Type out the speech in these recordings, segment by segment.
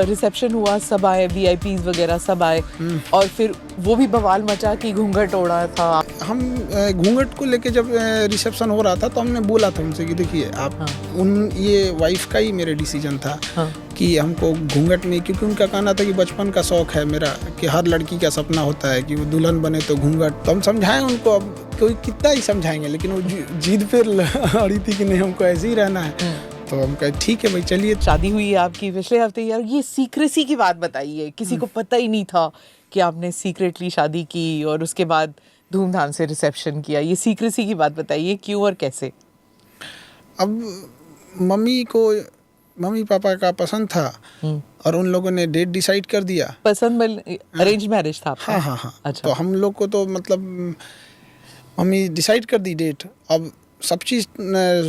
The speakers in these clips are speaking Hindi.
रिसेप्शन हुआ, सब आए, वीआईपीज वगैरह सब आए, और फिर वो भी बवाल मचा कि घूंघट ओढ़ा था। हम घूंघट को लेके जब रिसेप्शन हो रहा था तो हमने बोला था उनसे कि देखिए आप ये वाइफ का ही मेरे डिसीजन था कि हमको घूंघट में, क्योंकि उनका कहना था कि बचपन का शौक है मेरा कि हर लड़की का सपना होता है कि वो दुल्हन बने तो घूंघट। तो हम समझाएं उनको, अब कोई कितना ही समझाएंगे, लेकिन वो जिद पे अड़ी थी कि नहीं हमको ऐसे ही रहना है। तो हम कहे ठीक है भाई चलिए। शादी हुई आपकी पिछले हफ्ते, यार ये सीक्रेसी की बात बताइए, किसी को पता ही नहीं था कि आपने सीक्रेटली शादी की और उसके बाद धूमधाम से रिसेप्शन किया। ये सीक्रेसी की बात बताइए, क्यों और कैसे? अब मम्मी पापा का पसंद था और उन लोगों ने डेट डिसाइड कर दिया। पसंद अरेंज मैरिज था आपका? हाँ। अच्छा। तो हम लोग को तो मतलब मम्मी डिसाइड कर दी डेट। अब सब चीज़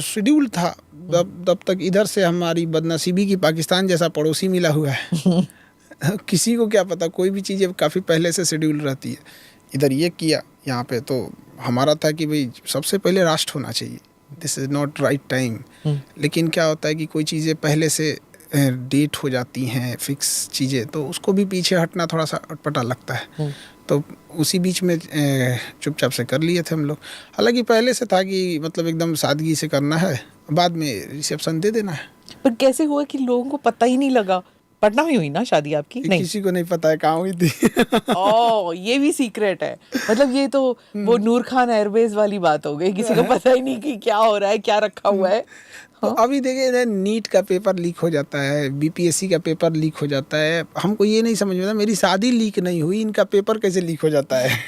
शेड्यूल था। तब तक इधर से हमारी बदनसीबी की पाकिस्तान जैसा पड़ोसी मिला हुआ है। किसी को क्या पता, कोई भी चीज़ें काफ़ी पहले से शेड्यूल रहती है। इधर ये किया, यहाँ पे तो हमारा था कि भाई सबसे पहले राष्ट्र होना चाहिए, this is not right time. लेकिन क्या होता है कि कोई चीज़ें पहले से डेट हो जाती हैं, फिक्स चीज़ें, तो उसको भी पीछे हटना थोड़ा सा अटपटा लगता है। तो उसी बीच में चुपचाप से कर लिए थे हम लोग। हालांकि पहले से था कि मतलब एकदम सादगी से करना है, बाद में रिसेप्शन दे देना है। पर कैसे हुआ कि लोगों को पता ही नहीं लगा? पटना में हुई ना शादी आपकी? नहीं, किसी को नहीं पता है कहाँ हुई थी। ओह, ये भी सीक्रेट है। मतलब ये तो वो नूर खान एयरवेज वाली बात हो गई, किसी को पता ही नहीं कि क्या हो रहा है, क्या रखा हुआ है। तो अभी देखिए नीट का पेपर लीक हो जाता है, बीपीएससी का पेपर लीक हो जाता है। हमको ये नहीं समझ में आता, मेरी शादी लीक नहीं हुई, इनका पेपर कैसे लीक हो जाता है?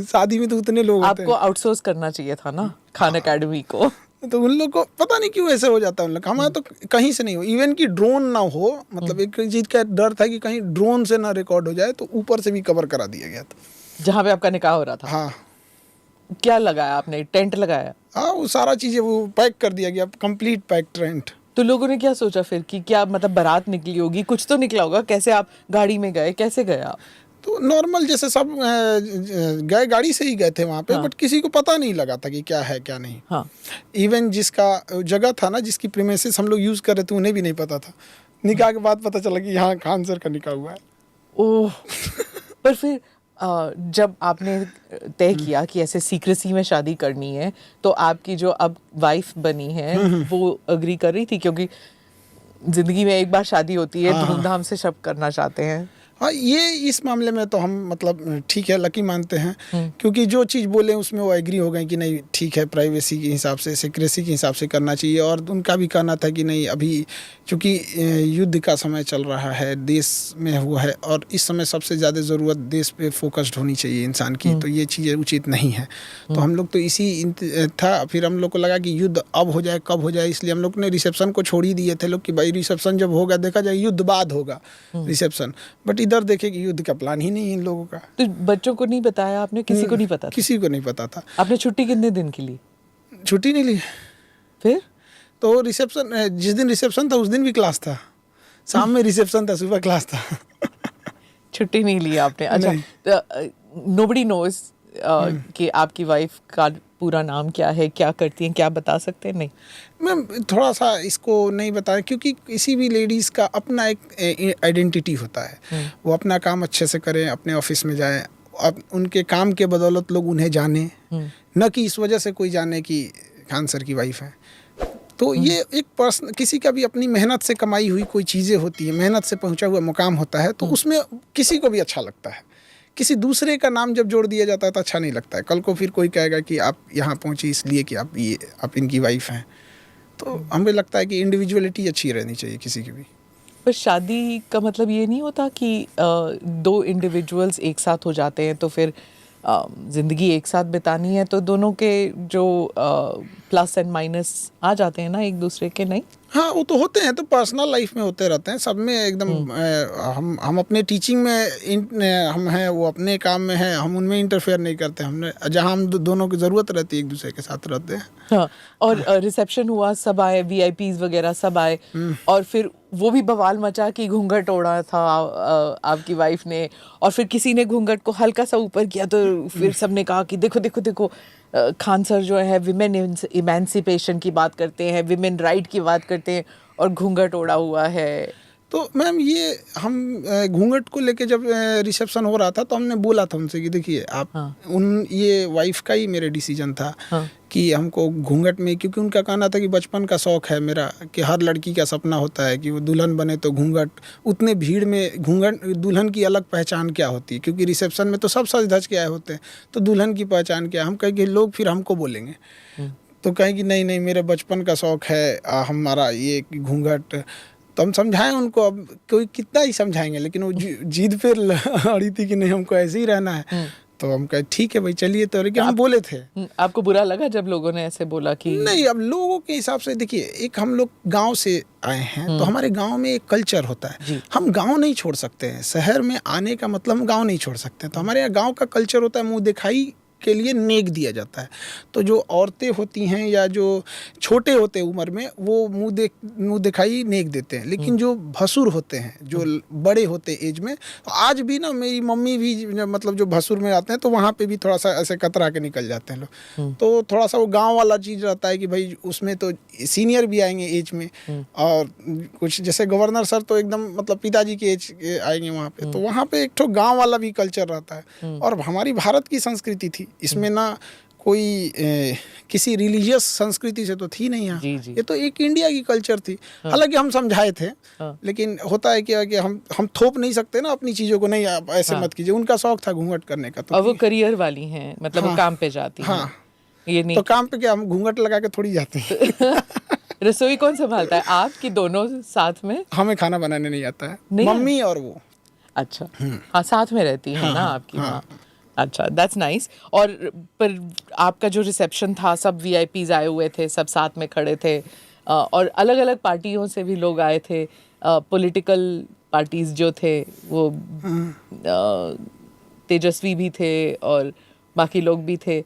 शादी में तो उतने लोग होते हैं। आपको आउटसोर्स करना चाहिए था ना खान अकेडमी को। तो उन लोग को पता नहीं क्यों ऐसे हो जाता है। उन लोग हमारा तो कहीं से नहीं हो, इवन कि ड्रोन ना हो, मतलब एक चीज़ का डर था कि कहीं ड्रोन से ना रिकॉर्ड हो जाए, तो ऊपर से भी कवर करा दिया गया था जहाँ पे आपका निकाह हो रहा था। हाँ। क्या लगाया आपने? टेंट लगाया? हाँ, वो सारा चीज़ें वो पैक कर दिया गया, कंप्लीट पैक टेंट। तो लोगों ने क्या सोचा फिर कि क्या मतलब बारात निकली होगी, कुछ तो निकला होगा? कैसे आप गाड़ी में गए, कैसे गए आप? तो नॉर्मल जैसे सब गए, गाड़ी से ही गए थे वहाँ पे। बट किसी को पता नहीं लगा था कि क्या है क्या नहीं। हाँ। इवन जिसका जगह था ना, जिसकी प्रीमिसेस हम लोग यूज़ कर रहे थे, उन्हें भी नहीं पता था। निकाह के बाद पता चला कि यहाँ खान सर का निकाह हुआ है। ओह। पर फिर जब आपने तय किया कि ऐसे सीक्रेसी में शादी करनी है, तो आपकी जो अब वाइफ बनी है वो अग्री कर रही थी? क्योंकि जिंदगी में एक बार शादी होती है, धूमधाम से सब करना चाहते हैं। हाँ, ये इस मामले में तो हम मतलब ठीक है, लकी मानते हैं, क्योंकि जो चीज़ बोले उसमें वो एग्री हो गए कि नहीं ठीक है, प्राइवेसी के हिसाब से, सिक्रेसी के हिसाब से करना चाहिए। और उनका भी कहना था कि नहीं, अभी चूँकि युद्ध का समय चल रहा है, देश में हुआ है, और इस समय सबसे ज़्यादा ज़रूरत देश पे फोकस्ड होनी चाहिए इंसान की, तो ये चीज़ें उचित नहीं है। तो हम लोग तो इसी था। फिर हम लोग को लगा कि युद्ध अब हो जाए, कब हो जाए, इसलिए हम लोग ने रिसेप्शन को छोड़ ही दिए थे लोग कि भाई रिसेप्शन जब होगा देखा जाए, युद्ध बाद होगा रिसेप्शन। बट इधर देखे कि युद्ध का प्लान ही नहीं है इन लोगों का। तो बच्चों को नहीं बताया आपने? किसी को नहीं पता था? किसी को नहीं पता था। आपने छुट्टी कितने दिन की ली? छुट्टी नहीं ली। फिर तो रिसेप्शन, जिस दिन रिसेप्शन था उस दिन भी क्लास था, शाम में रिसेप्शन था, सुबह क्लास था। छुट्टी नहीं ली आपने? अच्छा, नोबडी नोज कि आपकी वाइफ का पूरा नाम क्या है, क्या करती हैं, क्या बता सकते हैं? नहीं मैम, थोड़ा सा इसको नहीं बताया, क्योंकि किसी भी लेडीज़ का अपना एक आइडेंटिटी होता है। वो अपना काम अच्छे से करें, अपने ऑफिस में जाएं, अब उनके काम के बदौलत लोग उन्हें जाने, न कि इस वजह से कोई जाने कि खान सर की वाइफ है। तो ये एक पर्सन, किसी का भी अपनी मेहनत से कमाई हुई कोई चीज़ें होती है, मेहनत से पहुंचा हुआ मुकाम होता है, तो उसमें किसी को भी अच्छा लगता है। किसी दूसरे का नाम जब जोड़ दिया जाता है तो अच्छा नहीं लगता है। कल को फिर कोई कहेगा कि आप यहाँ पहुँची इसलिए कि आप इनकी वाइफ हैं। तो हमें लगता है कि इंडिविजुअलिटी अच्छी रहनी चाहिए किसी की भी। पर शादी का मतलब ये नहीं होता कि दो इंडिविजुअल्स एक साथ हो जाते हैं तो फिर ज़िंदगी एक साथ बितानी है, तो दोनों के जो प्लस एंड माइनस आ जाते हैं ना एक दूसरे के? नहीं, हाँ, वो तो होते हैं, तो पर्सनल लाइफ में होते रहते हैं सब में एकदम। हम अपने टीचिंग में हम हैं, वो अपने काम में हैं, हम उनमें इंटरफेयर नहीं करते। हमने जहाँ हम दोनों की ज़रूरत रहती है एक दूसरे के साथ रहते हैं। हाँ। और रिसेप्शन हुआ, सब आए, वीआईपीज वगैरह सब आए, और फिर वो भी बवाल मचा कि घूंघट ओढ़ा था आपकी वाइफ ने, और फिर किसी ने घूंघट को हल्का सा ऊपर किया तो फिर सबने कहा कि देखो देखो देखो, खान सर जो है विमेन इमेंसिपेशन की बात करते हैं, विमेन राइट की बात करते हैं, और घूंघट ओढ़ा हुआ है। तो मैम ये हम घूंघट को लेके जब रिसेप्शन हो रहा था तो हमने बोला था उनसे कि देखिए आप ये वाइफ का ही मेरे डिसीजन था कि हमको घूंघट में, क्योंकि उनका कहना था कि बचपन का शौक़ है मेरा कि हर लड़की का सपना होता है कि वो दुल्हन बने तो घूंघट, उतने भीड़ में घूंघट दुल्हन की अलग पहचान क्या होती है, क्योंकि रिसेप्शन में तो सब सज धज के आए होते हैं, तो दुल्हन की पहचान क्या, हम कहें कि लोग फिर हमको बोलेंगे। तो कहें कि नहीं नहीं मेरे बचपन का शौक़ है हमारा ये घूंघट। तो हम समझाएं उनको, अब कोई कितना ही समझाएंगे, लेकिन वो जिद पे अड़ी थी कि नहीं हमको ऐसे ही रहना है। तो हम कहे ठीक है भाई चलिए, तो लेकिन हम बोले थे। आपको बुरा लगा जब लोगों ने ऐसे बोला कि नहीं? अब लोगों के हिसाब से देखिए, एक हम लोग गांव से आए हैं तो हमारे गांव में एक कल्चर होता है, हम गांव नहीं छोड़ सकते हैं। शहर में आने का मतलब हम गांव नहीं छोड़ सकते, तो हमारे यहाँ गांव का कल्चर होता है, मुंह दिखाई के लिए नेक दिया जाता है। तो जो औरतें होती हैं या जो छोटे होते हैं उम्र में, वो मुंह दिखाई नेक देते हैं, लेकिन जो भसुर होते हैं, जो बड़े होते हैं एज में, आज भी ना मेरी मम्मी भी मतलब जो भसुर में आते हैं तो वहाँ पे भी थोड़ा सा ऐसे कतरा के निकल जाते हैं लोग। तो थोड़ा सा वो गाँव वाला चीज़ रहता है कि भाई उसमें तो सीनियर भी आएंगे एज में, और कुछ जैसे गवर्नर सर तो एकदम मतलब पिताजी के एज के आएंगे वहाँ पे, तो वहाँ पे एक ठो गाँव वाला भी कल्चर रहता है। और हमारी भारत की संस्कृति थी, इसमें ना कोई किसी रिलीजियस संस्कृति से तो थी नहीं यहाँ, ये तो एक इंडिया की कल्चर थी। हालांकि हम समझाए थे, लेकिन होता है क्या कि हम थोप नहीं सकते ना अपनी चीज़ों को, नहीं आप ऐसे मत कीजिए। उनका शौक था घूंघट करने का, तो वो करियर वाली हैं, मतलब वो काम पे जाती हैं। ये नहीं तो काम पे क्या हम घूंघट लगा के थोड़ी जाते हैं। रसोई कौन संभालता है, आप कि दोनों साथ में? हमें खाना बनाने नहीं आता है, मम्मी और वो। अच्छा, हाँ साथ में रहती है ना आपकी माँ। अच्छा, दैट्स नाइस। और पर आपका जो रिसेप्शन था, सब वीआईपीज आए हुए थे, सब साथ में खड़े थे, और अलग अलग पार्टियों से भी लोग आए थे, पॉलिटिकल पार्टीज जो थे वो तेजस्वी भी थे और बाकी लोग भी थे,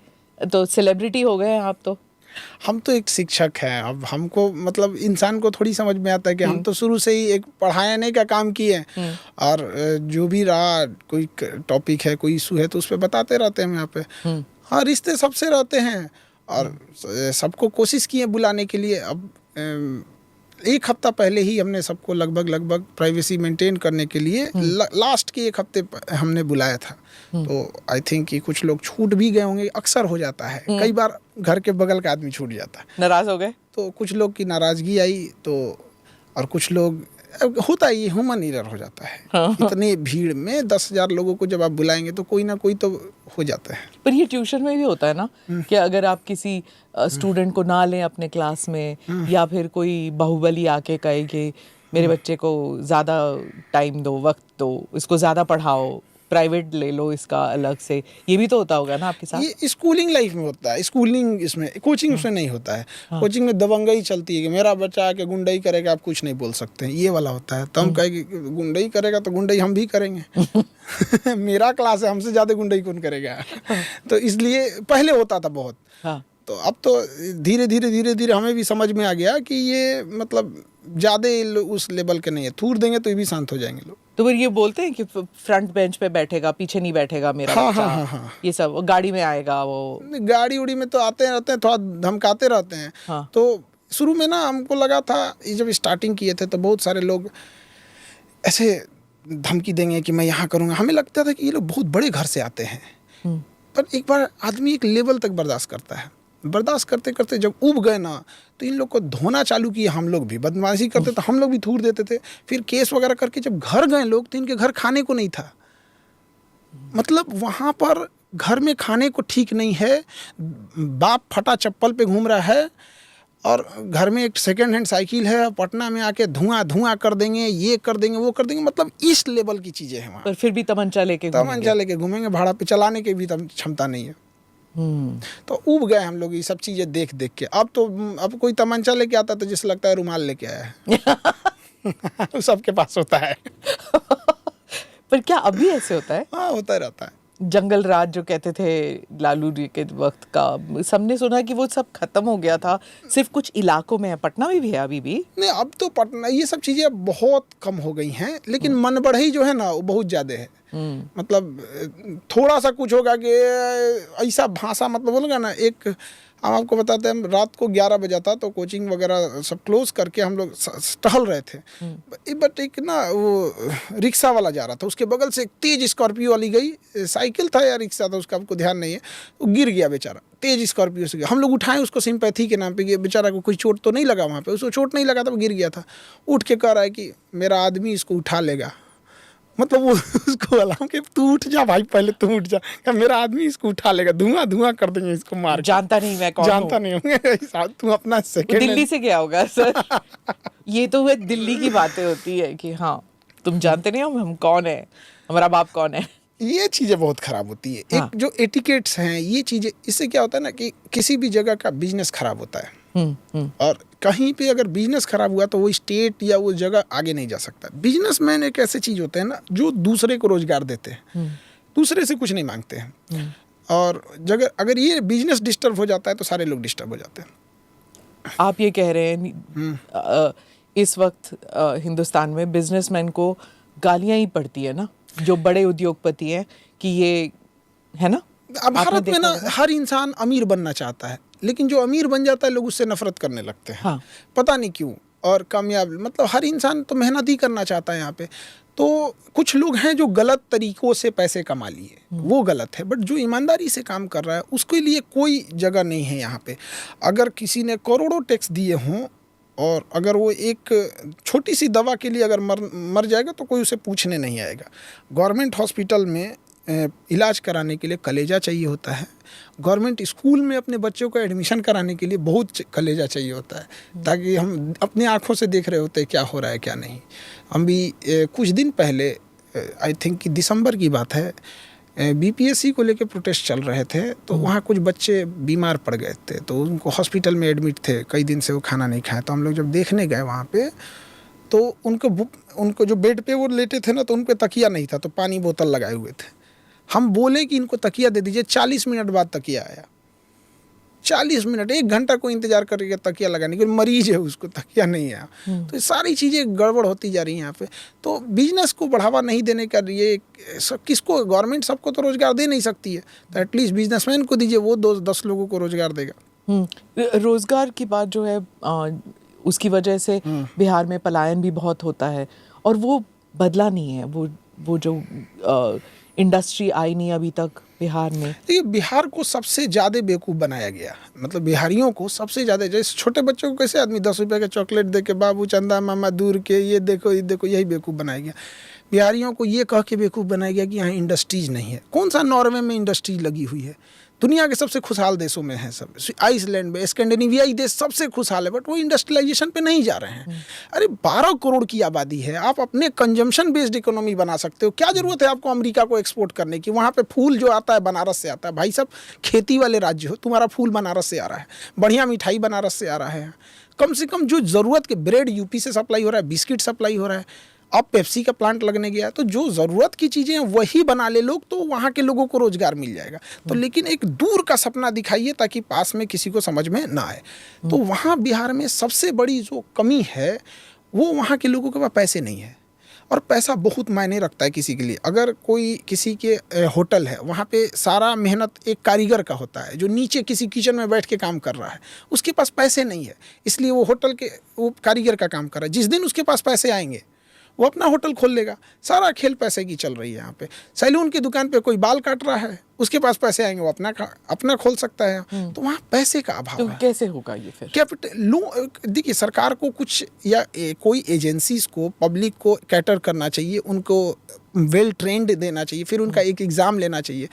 तो सेलिब्रिटी हो गए आप। तो हम तो एक शिक्षक हैं, अब हमको मतलब इंसान को थोड़ी समझ में आता है कि हम तो शुरू से ही एक पढ़ाने का काम किए, और जो भी रहा कोई टॉपिक है, कोई इशू है, तो उस पर बताते रहते हैं यहाँ पे। हाँ, रिश्ते सबसे रहते हैं और सबको कोशिश किए बुलाने के लिए। अब एक हफ्ता पहले ही हमने सबको लगभग प्राइवेसी मेंटेन करने के लिए लास्ट के एक हफ्ते हमने बुलाया था। तो आई थिंक कि कुछ लोग छूट भी गए होंगे, अक्सर हो जाता है, कई बार घर के बगल का आदमी छूट जाता है, नाराज हो गए, तो कुछ लोग की नाराजगी आई, तो और कुछ लोग होता है, ये ह्यूमन एरर हो जाता है। इतने भीड़ में 10,000 लोगों को जब आप बुलाएंगे तो कोई ना कोई तो हो जाता है। पर ये ट्यूशन में भी होता है ना कि अगर आप किसी स्टूडेंट को ना लें अपने क्लास में, या फिर कोई बाहुबली आके कहे कि मेरे बच्चे को ज़्यादा टाइम दो, वक्त दो, इसको ज़्यादा पढ़ाओ, प्राइवेट ले लो इसका अलग से, ये भी तो होता होगा ना आपके साथ? ये स्कूलिंग लाइफ में होता है, स्कूलिंग इसमें, कोचिंग उसमें नहीं होता है। कोचिंग में दबंगई चलती है कि मेरा बच्चा आके गुंडई करेगा, आप कुछ नहीं बोल सकते हैं, ये वाला होता है। तो हम कहें कि गुंडई करेगा तो गुंडई हम भी करेंगे। मेरा क्लास है, हमसे ज़्यादा गुंडई कौन करेगा? तो इसलिए पहले होता था बहुत, तो अब तो धीरे धीरे हमें भी समझ में आ गया कि ये मतलब ज़्यादा उस लेवल के नहीं है, थूर देंगे तो ये भी शांत हो जाएंगे लोग। तो फिर ये बोलते हैं कि फ्रंट बेंच पे बैठेगा, पीछे नहीं बैठेगा मेरा बच्चा। हाँ। ये सब गाड़ी में आएगा, वो गाड़ी उड़ी में तो आते रहते हैं, थोड़ा धमकाते रहते हैं। तो शुरू में ना हमको लगा था, ये जब स्टार्टिंग किए थे तो बहुत सारे लोग ऐसे धमकी देंगे कि मैं यहाँ करूँगा। हमें लगता था कि ये लोग बहुत बड़े घर से आते हैं, पर एक बार आदमी एक लेवल तक बर्दाश्त करता है, बर्दाश्त करते करते जब उब गए ना, तो इन लोग को धोना चालू किया। हम लोग भी बदमाशी करते तो हम लोग भी थूर देते थे। फिर केस वगैरह करके जब घर गए लोग, तो इनके घर खाने को नहीं था। मतलब वहाँ पर घर में खाने को ठीक नहीं है, बाप फटा चप्पल पे घूम रहा है, और घर में एक सेकेंड हैंड साइकिल है, पटना में आके धुआं कर देंगे, ये कर देंगे, वो कर देंगे, मतलब इस लेवल की चीज़ें हैं वहाँ। पर फिर भी तमंचा लेके घूमेंगे, भाड़ा पे चलाने की भी क्षमता नहीं है। तो उब गए हम लोग ये सब चीज़ें देख के। अब कोई तमंचा लेके आता तो जिसे लगता है रुमाल लेके आया है। सबके पास होता है। पर क्या अभी ऐसे होता है? हाँ, होता रहता है। जंगल राज जो कहते थे लालू जी के वक्त का, सबने सुना कि वो सब खत्म हो गया था, सिर्फ कुछ इलाकों में है। पटना में भी है अभी भी? नहीं, अब तो पटना ये सब चीज़ें बहुत कम हो गई हैं, लेकिन मन बढ़ई जो है ना वो बहुत ज़्यादा है। मतलब थोड़ा सा कुछ होगा कि ऐसा भाषा मतलब बोलूँगा ना, एक हम आपको बताते हैं, हम रात को 11 बजा था तो कोचिंग वगैरह सब क्लोज करके हम लोग टहल रहे थे। बट एक ना वो रिक्शा वाला जा रहा था, उसके बगल से एक तेज स्कॉर्पियो वाली गई, साइकिल था या रिक्शा था उसका हमको ध्यान नहीं है, वो गिर गया बेचारा, तेज स्कॉर्पियो से गया। हम लोग उठाएं उसको सिंपैथी के नाम पे कि बेचारा को कोई चोट तो नहीं लगा वहाँ पे, उसको चोट नहीं लगा था, वो गिर गया था। उठ के कह रहा है कि मेरा आदमी इसको उठा लेगा, मतलब वो उसको बोला कि तू उठ जा भाई, पहले तू उठ जा, क्या मेरा आदमी इसको उठा लेगा, धुआं धुआं कर देंगे इसको मार के। जानता नहीं मैं कौन जानता हूँ। नहीं होंगे तू अपना वो सेकंड दिल्ली से गया होगा सर। ये तो हुए दिल्ली की बातें होती है कि हाँ तुम जानते नहीं हो हम कौन है, हमारा बाप कौन है। ये चीज़ें बहुत ख़राब होती है। हाँ। एक जो एटिकेट्स हैं ये चीज़ें, इससे क्या होता है ना कि किसी भी जगह का बिजनेस ख़राब होता है। और कहीं पे अगर बिजनेस खराब हुआ तो वो स्टेट या वो जगह आगे नहीं जा सकता। बिजनेसमैन एक ऐसे चीज़ होते हैं ना जो दूसरे को रोजगार देते हैं, दूसरे से कुछ नहीं मांगते हैं। और जगह अगर ये बिजनेस डिस्टर्ब हो जाता है तो सारे लोग डिस्टर्ब हो जाते हैं। आप ये कह रहे हैं इस वक्त हिंदुस्तान में बिजनेसमैन को गालियां ही पड़ती है ना, जो बड़े उद्योगपति हैं, कि ये है ना। अब भारत में ना हर इंसान अमीर बनना चाहता है, लेकिन जो अमीर बन जाता है लोग उससे नफरत करने लगते हैं। हाँ। पता नहीं क्यों। और कामयाब, मतलब हर इंसान तो मेहनत ही करना चाहता है यहाँ पे। तो कुछ लोग हैं जो गलत तरीकों से पैसे कमा लिए, वो गलत है। बट जो ईमानदारी से काम कर रहा है उसके लिए कोई जगह नहीं है यहाँ पे। अगर किसी ने करोड़ों टैक्स दिए हों और अगर वो एक छोटी सी दवा के लिए अगर मर जाएगा तो कोई उसे पूछने नहीं आएगा। गवर्नमेंट हॉस्पिटल में इलाज कराने के लिए कलेजा चाहिए होता है। गवर्नमेंट स्कूल में अपने बच्चों को एडमिशन कराने के लिए बहुत कलेजा चाहिए होता है, ताकि हम अपने आँखों से देख रहे होते हैं क्या हो रहा है क्या नहीं। हम भी कुछ दिन पहले, आई थिंक कि दिसंबर की बात है, बीपीएससी को लेके प्रोटेस्ट चल रहे थे, तो वहाँ कुछ बच्चे बीमार पड़ गए थे, तो उनको हॉस्पिटल में एडमिट थे, कई दिन से वो खाना नहीं खाए। तो हम लोग जब देखने गए वहाँ पे, तो उनको जो बेड पे वो लेटे थे ना, तो उन पे तकिया नहीं था, तो पानी बोतल लगाए हुए थे। हम बोले कि इनको तकिया दे दीजिए, 40 मिनट बाद तकिया आया। 40 मिनट, 1 घंटा को इंतजार करके तकिया लगाने के, मरीज है उसको तकिया नहीं आया। तो ये सारी चीज़ें गड़बड़ होती जा रही हैं यहाँ पे। तो बिजनेस को बढ़ावा नहीं देने का ये किसको, गवर्नमेंट सबको तो रोजगार दे नहीं सकती है, तो एटलीस्ट बिजनेसमैन को दीजिए, वो 10 लोगों को रोजगार देगा। रोजगार की बात जो है उसकी वजह से बिहार में पलायन भी बहुत होता है, और वो बदला नहीं है। वो जो इंडस्ट्री आई नहीं अभी तक बिहार में। देखिए, बिहार को सबसे ज़्यादा बेवकूफ़ बनाया गया, मतलब बिहारियों को सबसे ज़्यादा। जैसे छोटे बच्चों को कैसे आदमी 10 रुपये का चॉकलेट दे के बाबू चंदा मामा दूर के ये देखो यही बेवकूफ़ बनाया गया। बिहारियों को ये कह के बेवकूफ़ बनाया गया कि यहाँ इंडस्ट्रीज़ नहीं है। कौन सा नॉर्वे में इंडस्ट्री लगी हुई है? दुनिया के सबसे खुशहाल देशों में है सब, आइसलैंड में, स्कैंडिनेवियाई देश सबसे खुशहाल है, बट वो इंडस्ट्रियलाइजेशन पे नहीं जा रहे हैं। अरे 12 करोड़ की आबादी है, आप अपने कंजम्पशन बेस्ड इकोनॉमी बना सकते हो। क्या ज़रूरत है आपको अमेरिका को एक्सपोर्ट करने की? वहाँ पे फूल जो आता है बनारस से आता है। भाई साहब, खेती वाले राज्य हो, तुम्हारा फूल बनारस से आ रहा है, बढ़िया मिठाई बनारस से आ रहा है। कम से कम जो ज़रूरत के ब्रेड यूपी से सप्लाई हो रहा है, बिस्किट सप्लाई हो रहा है। अब पेप्सी का प्लांट लगने गया, तो जो ज़रूरत की चीज़ें हैं वही बना ले लोग, तो वहाँ के लोगों को रोज़गार मिल जाएगा। तो लेकिन एक दूर का सपना दिखाइए ताकि पास में किसी को समझ में ना आए। तो वहाँ बिहार में सबसे बड़ी जो कमी है वो वहाँ के लोगों के पास पैसे नहीं है, और पैसा बहुत मायने रखता है किसी के लिए। अगर कोई किसी के होटल है, वहाँ पे सारा मेहनत एक कारीगर का होता है जो नीचे किसी किचन में बैठ के काम कर रहा है, उसके पास पैसे नहीं है, इसलिए वो होटल के वो कारीगर का काम कर रहा है। जिस दिन उसके पास पैसे आएंगे वो अपना होटल खोल लेगा। सारा खेल पैसे की चल रही है यहाँ पे। सैलून की दुकान पे कोई बाल काट रहा है, उसके पास पैसे आएंगे, वो अपना खोल सकता है। तो वहाँ पैसे का अभाव तो है। कैसे होगा ये फिर? कैपिटल देखिए, सरकार को कुछ या कोई एजेंसीज को पब्लिक को कैटर करना चाहिए, उनको वेल ट्रेंड देना चाहिए, फिर उनका एक एग्ज़ाम लेना चाहिए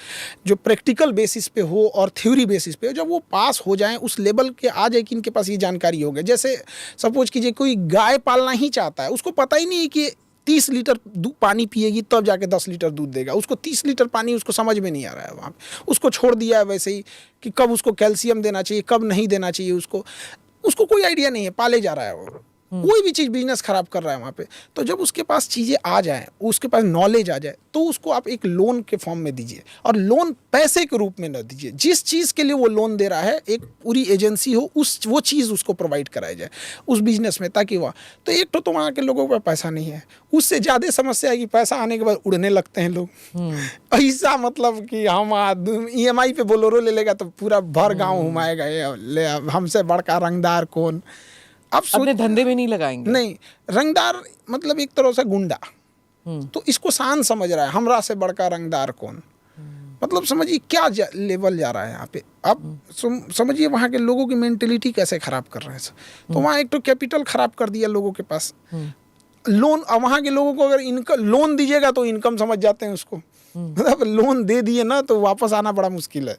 जो प्रैक्टिकल बेसिस पे हो और थ्योरी बेसिस पे हो। जब वो पास हो जाएं, उस लेवल के आ जाए कि इनके पास ये जानकारी हो गई। जैसे सपोज कीजिए कोई गाय पालना ही चाहता है, उसको पता ही नहीं है कि 30 लीटर पानी पिएगी तब जाके 10 लीटर दूध देगा। उसको 30 लीटर पानी उसको समझ में नहीं आ रहा है। वहाँ पे उसको छोड़ दिया है वैसे ही कि कब उसको कैल्शियम देना चाहिए, कब नहीं देना चाहिए, उसको कोई आइडिया नहीं है, पाले जा रहा है वो। कोई भी चीज़ बिजनेस खराब कर रहा है वहाँ पे। तो जब उसके पास चीज़ें आ जाएं, उसके पास नॉलेज आ जाए, तो उसको आप एक लोन के फॉर्म में दीजिए, और लोन पैसे के रूप में न दीजिए। जिस चीज़ के लिए वो लोन दे रहा है, एक पूरी एजेंसी हो, वो चीज़ उसको प्रोवाइड कराई जाए उस बिजनेस में, ताकि वह तो एक तो वहाँ के लोगों पर पैसा नहीं है, उससे ज़्यादा समस्या है कि पैसा आने के बाद उड़ने लगते हैं लोग। ऐसा मतलब कि हम EMI पे बोलेरो ले लेगा तो पूरा भर गाँव घुमाएगा, ले हमसे बड़का रंगदार कौन। आप अपने धंधे में नहीं लगाएंगे। नहीं, रंगदार मतलब एक तरह से गुंडा, तो इसको शान समझ रहा है, हमरा से बड़का रंगदार कौन। मतलब समझिए क्या लेवल जा रहा है यहाँ पे। आप समझिए वहाँ के लोगों की मेंटेलिटी कैसे खराब कर रहे हैं। तो वहाँ एक तो कैपिटल खराब कर दिया लोगों के पास, लोन। और वहाँ के लोगों को अगर इनकम लोन दीजिएगा तो इनकम समझ जाते हैं उसको। मतलब लोन दे दिए ना तो वापस आना बड़ा मुश्किल है।